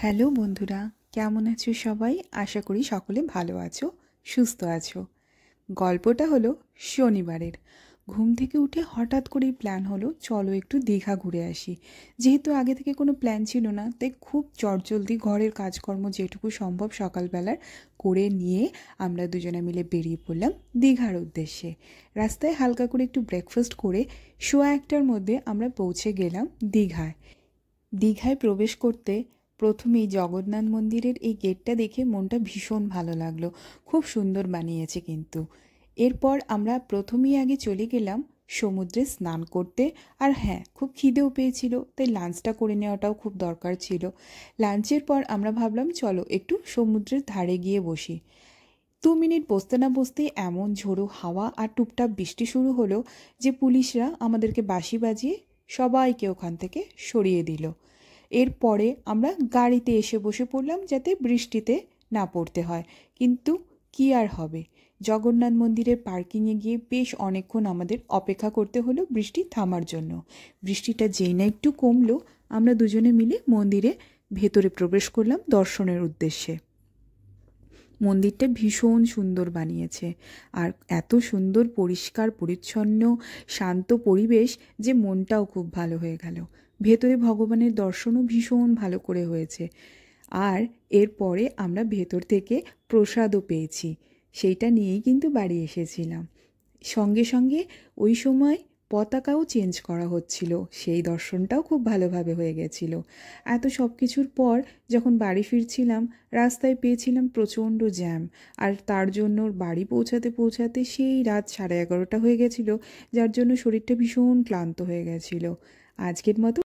Hello বন্ধুরা, কেমন আছো সবাই? আশা করি সকলে ভালো আছো, সুস্থ আছো। গল্পটা হলো শনিবারের। ঘুম থেকে উঠে হঠাৎ করেই প্ল্যান হলো চলো একটু দীঘা ঘুরে আসি। যেহেতু আগে থেকে কোনো প্ল্যান ছিল না, তাই খুব চটজলদি ঘরের কাজকর্ম যেটুকু সম্ভব সকালবেলার করে নিয়ে আমরা দুজনে মিলে বেরিয়ে পড়লাম দীঘার উদ্দেশ্যে। রাস্তায় হালকা করে একটু ব্রেকফাস্ট করে 1:15টার মধ্যে আমরা পৌঁছে গেলাম দীঘায়। দীঘায় প্রবেশ করতে প্রথমেই জগন্নাথ মন্দিরের এই গেটটা দেখে মনটা ভীষণ ভালো লাগলো। খুব সুন্দর বানিয়েছে কিন্তু। এরপর আমরা প্রথমেই আগে চলে গেলাম সমুদ্রে স্নান করতে। আর হ্যাঁ, খুব খিদেও পেয়েছিল, তাই লাঞ্চটা করে নেওয়াটাও খুব দরকার ছিল। লাঞ্চের পর আমরা ভাবলাম চলো একটু সমুদ্রের ধারে গিয়ে বসি। 2 মিনিট বসতে না বসতেই এমন ঝোড়ো হাওয়া আর টুপটাপ বৃষ্টি শুরু হলো যে পুলিশরা আমাদেরকে বাঁশি বাজিয়ে সবাইকে ওখান থেকে সরিয়ে দিল। এরপরে আমরা গাড়িতে এসে বসে পড়লাম যাতে বৃষ্টিতে না পড়তে হয়। কিন্তু কি আর হবে, জগন্নাথ মন্দিরের পার্কিংয়ে গিয়ে বেশ অনেকক্ষণ আমাদের অপেক্ষা করতে হলো বৃষ্টি থামার জন্য। বৃষ্টিটা যেই না একটু কমলো, আমরা দুজনে মিলে মন্দিরে ভেতরে প্রবেশ করলাম দর্শনের উদ্দেশ্যে। মন্দিরটা ভীষণ সুন্দর বানিয়েছে, আর এত সুন্দর পরিষ্কার পরিচ্ছন্ন শান্ত পরিবেশ যে মনটাও খুব ভালো হয়ে গেল। ভেতরে ভগবানের দর্শনও ভীষণ ভালো করে হয়েছে। আর এরপরে আমরা ভেতর থেকে প্রসাদও পেয়েছি, সেইটা নিয়েই কিন্তু বাড়ি এসেছিলাম। সঙ্গে সঙ্গে ওই সময় পতাকাও চেঞ্জ করা হচ্ছিল, সেই দর্শনটাও খুব ভালোভাবে হয়ে গেছিল। এত সব কিছুর পর যখন বাড়ি ফিরছিলাম, রাস্তায় পেয়েছিলাম প্রচণ্ড জ্যাম। আর তার জন্য বাড়ি পৌঁছাতে পৌঁছাতে সেই রাত 11:30 হয়ে গেছিলো, যার জন্য শরীরটা ভীষণ ক্লান্ত হয়ে গেছিলো। আজকের মতো